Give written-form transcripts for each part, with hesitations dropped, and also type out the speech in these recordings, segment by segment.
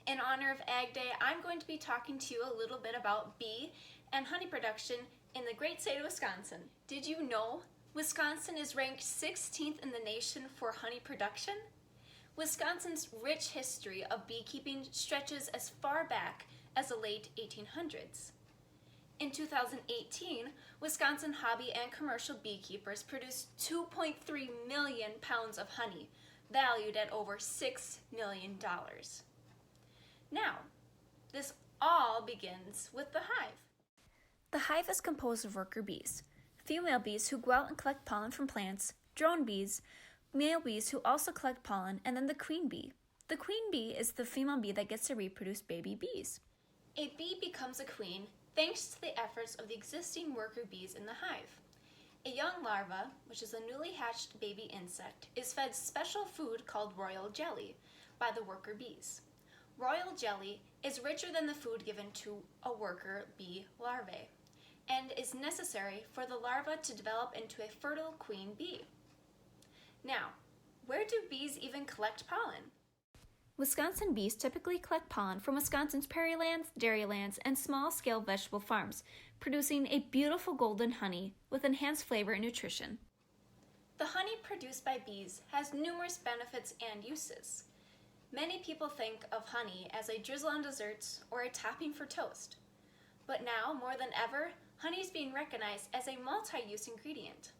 In honor of Ag Day, I'm going to be talking to you a little bit about bee and honey production in the great state of Wisconsin. Did you know Wisconsin is ranked 16th in the nation for honey production? Wisconsin's rich history of beekeeping stretches as far back as the late 1800s. In 2018, Wisconsin hobby and commercial beekeepers produced 2.3 million pounds of honey, valued at over $6 million. Now, this all begins with the hive. The hive is composed of worker bees, female bees who go out and collect pollen from plants, drone bees, male bees who also collect pollen, and then the queen bee. The queen bee is the female bee that gets to reproduce baby bees. A bee becomes a queen thanks to the efforts of the existing worker bees in the hive. A young larva, which is a newly hatched baby insect, is fed special food called royal jelly by the worker bees. Royal jelly is richer than the food given to a worker bee larvae and is necessary for the larva to develop into a fertile queen bee. Now, where do bees even collect pollen? Wisconsin bees typically collect pollen from Wisconsin's prairie lands, dairy lands, and small-scale vegetable farms, producing a beautiful golden honey with enhanced flavor and nutrition. The honey produced by bees has numerous benefits and uses. Many people think of honey as a drizzle on desserts or a topping for toast. But now, more than ever, honey is being recognized as a multi-use ingredient.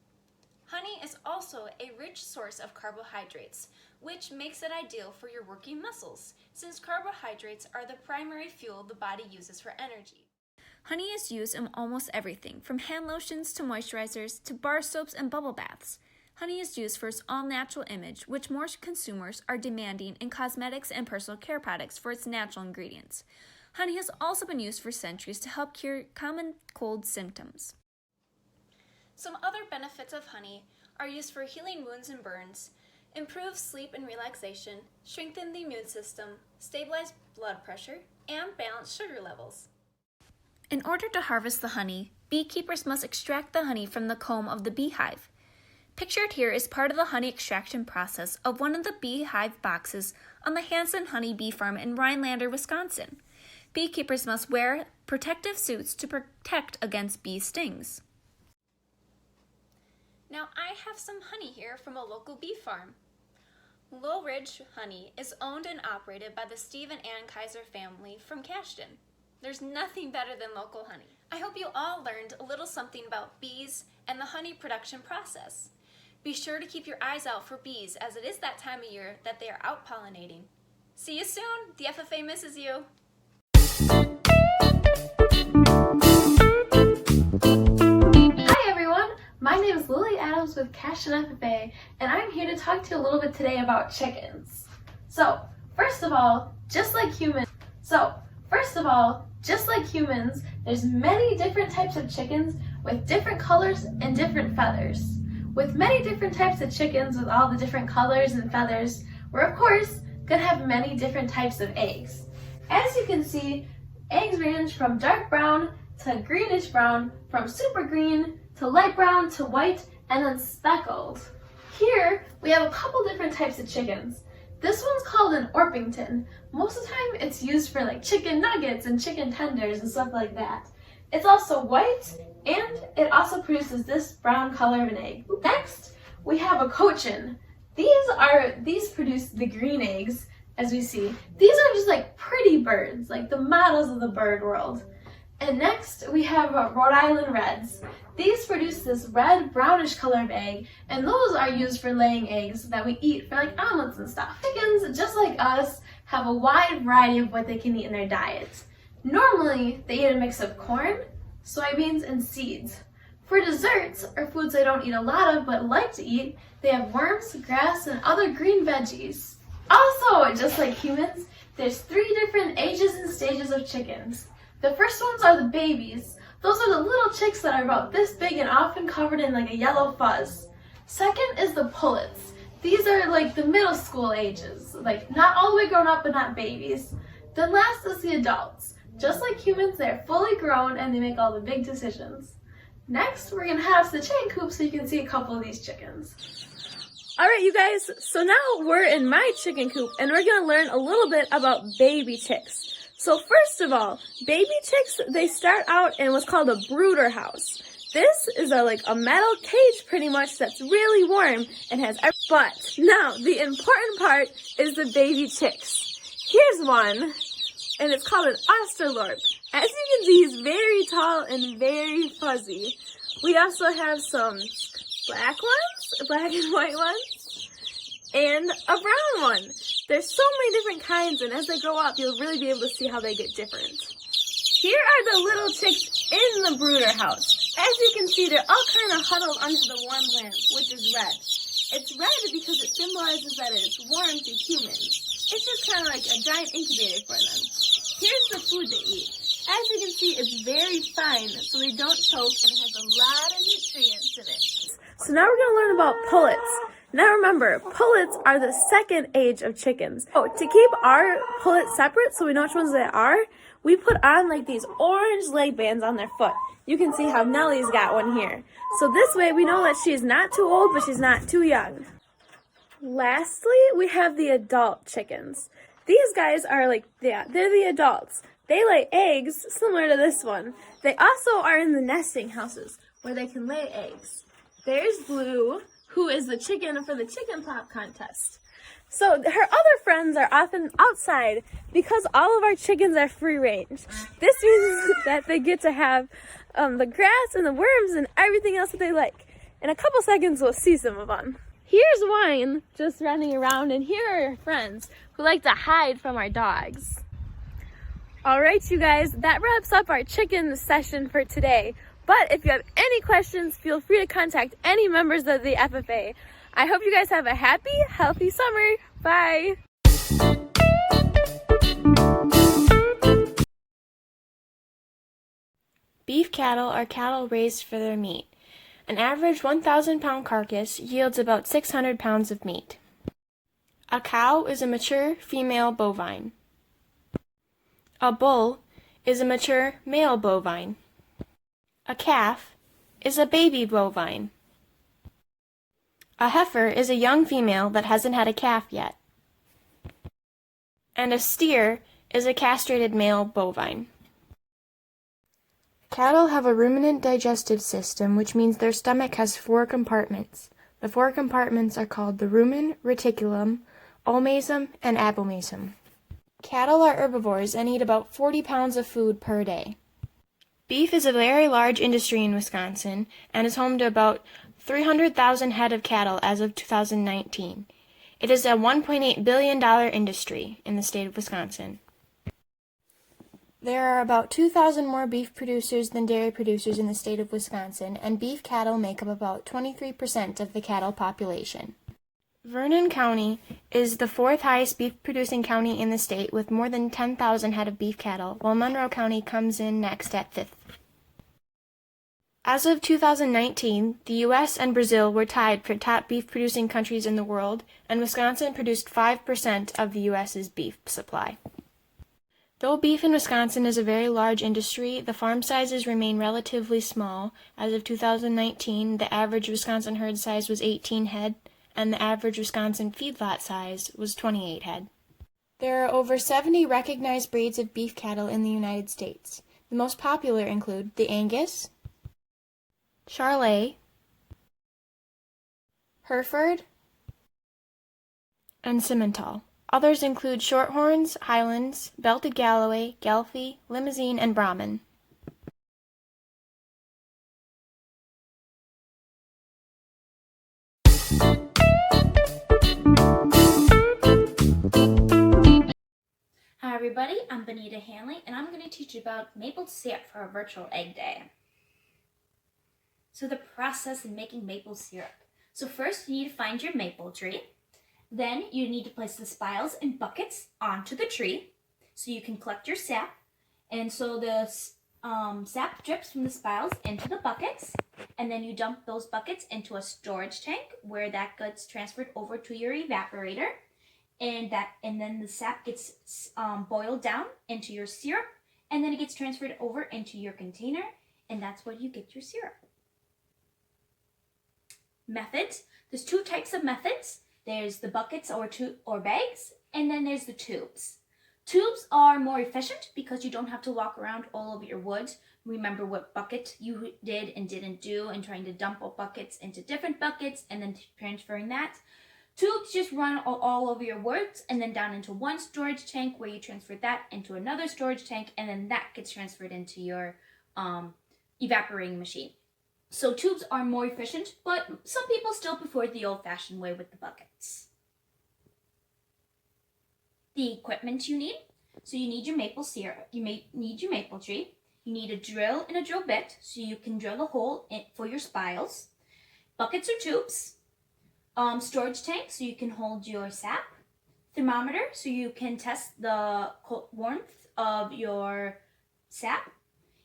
Honey is also a rich source of carbohydrates, which makes it ideal for your working muscles, since carbohydrates are the primary fuel the body uses for energy. Honey is used in almost everything, from hand lotions to moisturizers to bar soaps and bubble baths. Honey is used for its all-natural image, which more consumers are demanding in cosmetics and personal care products for its natural ingredients. Honey has also been used for centuries to help cure common cold symptoms. Some other benefits of honey are used for healing wounds and burns, improve sleep and relaxation, strengthen the immune system, stabilize blood pressure, and balance sugar levels. In order to harvest the honey, beekeepers must extract the honey from the comb of the beehive. Pictured here is part of the honey extraction process of one of the beehive boxes on the Hansen Honey Bee Farm in Rhinelander, Wisconsin. Beekeepers must wear protective suits to protect against bee stings. Now I have some honey here from a local bee farm. Low Ridge Honey is owned and operated by the Steve and Ann Kaiser family from Cashton. There's nothing better than local honey. I hope you all learned a little something about bees and the honey production process. Be sure to keep your eyes out for bees, as it is that time of year that they are out pollinating. See you soon! The FFA misses you! Hi everyone! My name is Lily Adams with Cashton FFA, and I'm here to talk to you a little bit today about chickens. First of all, just like humans, there's many different types of chickens with different colors and different feathers. With many different types of chickens with all the different colors and feathers, we're of course going to have many different types of eggs. As you can see, eggs range from dark brown to greenish brown, from super green to light brown to white, and then speckled. Here we have a couple different types of chickens. This one's called an Orpington. Most of the time it's used for like chicken nuggets and chicken tenders and stuff like that. It's also white, and it also produces this brown color of an egg. Next, we have a Cochin. These produce the green eggs, as we see. These are just like pretty birds, like the models of the bird world. And next, we have Rhode Island Reds. These produce this red, brownish color of egg, and those are used for laying eggs that we eat for like omelets and stuff. Chickens, just like us, have a wide variety of what they can eat in their diets. Normally, they eat a mix of corn, soybeans, and seeds. For desserts, or foods they don't eat a lot of but like to eat, they have worms, grass, and other green veggies. Also, just like humans, there's 3 different ages and stages of chickens. The first ones are the babies. Those are the little chicks that are about this big and often covered in like a yellow fuzz. Second is the pullets. These are like the middle school ages, like not all the way grown up but not babies. Then last is the adults. Just like humans, they're fully grown and they make all the big decisions. Next, we're going to head out to the chicken coop so you can see a couple of these chickens. All right, you guys, so now we're in my chicken coop and we're going to learn a little bit about baby chicks. So first of all, baby chicks, they start out in what's called a brooder house. This is a metal cage pretty much that's really warm and has but now the important part is the baby chicks. Here's one, and it's called an Australorp. As you can see, he's very tall and very fuzzy. We also have some black and white ones, and a brown one. There's so many different kinds, and as they grow up, you'll really be able to see how they get different. Here are the little chicks in the brooder house. As you can see, they're all kind of huddled under the warm lamp, which is red. It's red because it symbolizes that it's warm to humans. It's just kind of like a giant incubator for them. Here's the food they eat. As you can see, it's very fine, so they don't choke, and it has a lot of nutrients in it. So now we're going to learn about pullets. Now remember, pullets are the second age of chickens. Oh, to keep our pullets separate so we know which ones they are, we put on these orange leg bands on their foot. You can see how Nellie's got one here. So this way we know that she's not too old, but she's not too young. Lastly, we have the adult chickens. These guys are they're the adults. They lay eggs similar to this one. They also are in the nesting houses where they can lay eggs. There's Blue, who is the chicken for the chicken pop contest. So her other friends are often outside because all of our chickens are free range. This means that they get to have the grass and the worms and everything else that they like. In a couple seconds, we'll see some of them. Here's Wine just running around, and here are her friends who like to hide from our dogs. All right, you guys, that wraps up our chicken session for today. But if you have any questions, feel free to contact any members of the FFA. I hope you guys have a happy, healthy summer. Bye. Beef cattle are cattle raised for their meat. An average 1,000-pound carcass yields about 600 pounds of meat. A cow is a mature female bovine. A bull is a mature male bovine. A calf is a baby bovine. A heifer is a young female that hasn't had a calf yet. And a steer is a castrated male bovine. Cattle have a ruminant digestive system, which means their stomach has 4 compartments. The 4 compartments are called the rumen, reticulum, omasum, and abomasum. Cattle are herbivores and eat about 40 pounds of food per day. Beef is a very large industry in Wisconsin and is home to about 300,000 head of cattle as of 2019. It is a $1.8 billion industry in the state of Wisconsin. There are about 2,000 more beef producers than dairy producers in the state of Wisconsin, and beef cattle make up about 23% of the cattle population. Vernon County is the 4th highest beef-producing county in the state with more than 10,000 head of beef cattle, while Monroe County comes in next at 5th. As of 2019, the U.S. and Brazil were tied for top beef-producing countries in the world, and Wisconsin produced 5% of the U.S.'s beef supply. Though beef in Wisconsin is a very large industry, the farm sizes remain relatively small. As of 2019, the average Wisconsin herd size was 18 head, and the average Wisconsin feedlot size was 28 head. There are over 70 recognized breeds of beef cattle in the United States. The most popular include the Angus, Charolais, Hereford, and Simmental. Others include Shorthorns, Highlands, Belted Galloway, Gelfie, Limousin, and Brahman. Hi everybody, I'm Benita Hanley and I'm going to teach you about maple syrup for our virtual egg day. So the process in making maple syrup. So first you need to find your maple tree. Then you need to place the spiles and buckets onto the tree so you can collect your sap. And so the sap drips from the spiles into the buckets, and then you dump those buckets into a storage tank where that gets transferred over to your evaporator. And then the sap gets boiled down into your syrup, and then it gets transferred over into your container, and that's where you get your syrup. Methods. There's two types of methods. There's the buckets or bags, and then there's the tubes. Tubes are more efficient because you don't have to walk around all over your woods. Remember what bucket you did and didn't do, and trying to dump all buckets into different buckets and then transferring that. Tubes just run all over your woods and then down into one storage tank where you transfer that into another storage tank, and then that gets transferred into your evaporating machine. So tubes are more efficient, but some people still prefer the old-fashioned way with the buckets. The equipment you need. So you need your maple syrup. You need your maple tree. You need a drill and a drill bit so you can drill a hole for your spiles. Buckets or tubes. Storage tank so you can hold your sap. Thermometer so you can test the warmth of your sap.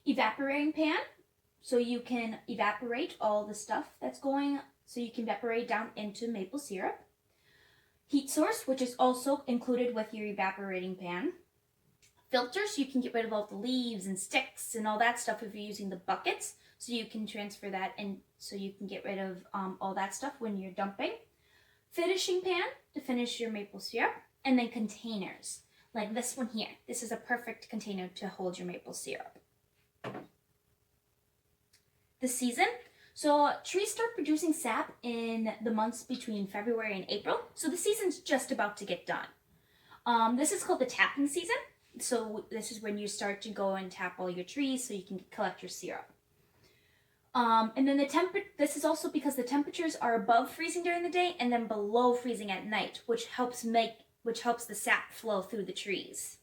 Evaporating pan so you can evaporate all the stuff that's going, so you can evaporate down into maple syrup. Heat source, which is also included with your evaporating pan. Filter, so you can get rid of all the leaves and sticks and all that stuff if you're using the buckets, so you can transfer that and so you can get rid of all that stuff when you're dumping. Finishing pan to finish your maple syrup, and then containers, like this one here. This is a perfect container to hold your maple syrup. The season. So trees start producing sap in the months between February and April. So the season's just about to get done. This is called the tapping season. So this is when you start to go and tap all your trees so you can collect your syrup. And then this is also because the temperatures are above freezing during the day and then below freezing at night, which helps the sap flow through the trees.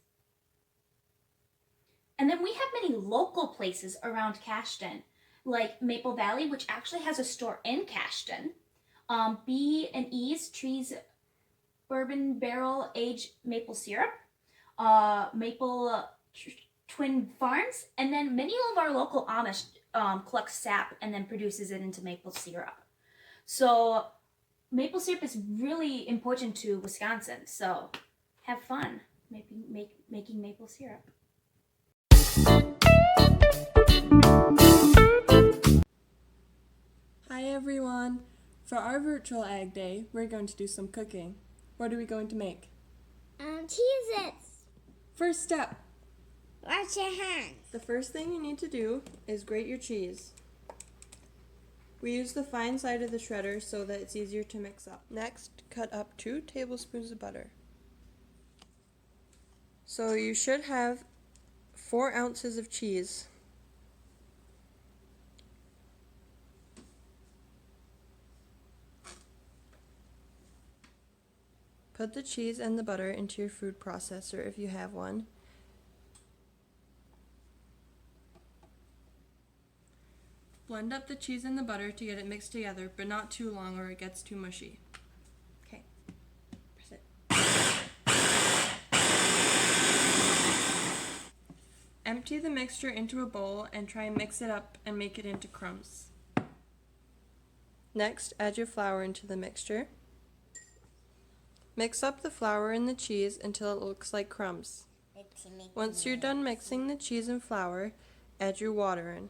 And then we have many local places around Cashton, like Maple Valley, which actually has a store in Cashton. B&E's Trees Bourbon Barrel Aged Maple Syrup. Twin Farms, and then many of our local Amish collects sap and then produces it into maple syrup. So maple syrup is really important to Wisconsin, so have fun making maple syrup. Hi everyone! For our virtual ag day, we're going to do some cooking. What are we going to make? Cheez-Its. First step. Wash your hands. The first thing you need to do is grate your cheese. We use the fine side of the shredder so that it's easier to mix up. Next, cut up 2 tablespoons of butter. So you should have 4 ounces of cheese. Put the cheese and the butter into your food processor if you have one. Blend up the cheese and the butter to get it mixed together, but not too long or it gets too mushy. Okay, press it. Empty the mixture into a bowl and try and mix it up and make it into crumbs. Next, add your flour into the mixture. Mix up the flour and the cheese until it looks like crumbs. Once you're done mixing the cheese and flour, add your water in.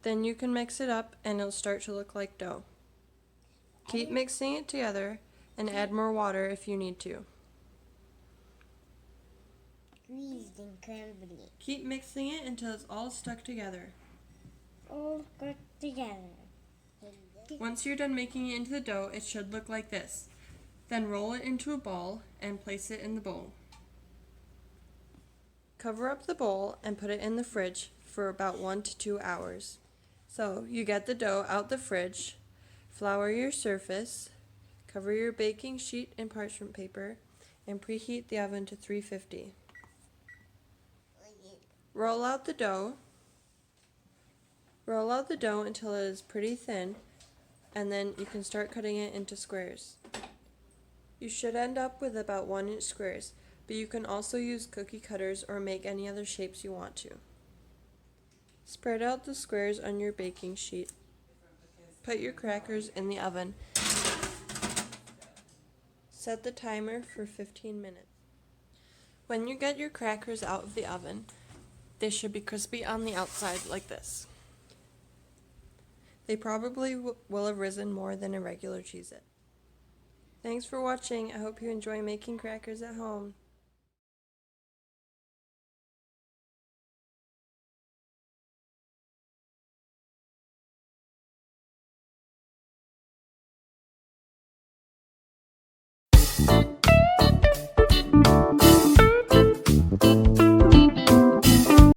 Then you can mix it up and it'll start to look like dough. Keep mixing it together and add more water if you need to. Squeezed and crumbly. Keep mixing it until it's all stuck together. All got together. Once you're done making it into the dough, it should look like this. Then roll it into a ball and place it in the bowl. Cover up the bowl and put it in the fridge for about 1 to 2 hours. So you get the dough out the fridge, flour your surface, cover your baking sheet in parchment paper, and preheat the oven to 350. Roll out the dough. Roll out the dough until it is pretty thin, and then you can start cutting it into squares. You should end up with about 1-inch squares, but you can also use cookie cutters or make any other shapes you want to. Spread out the squares on your baking sheet. Put your crackers in the oven. Set the timer for 15 minutes. When you get your crackers out of the oven, they should be crispy on the outside like this. They probably will have risen more than a regular Cheez-It. Thanks for watching. I hope you enjoy making crackers at home.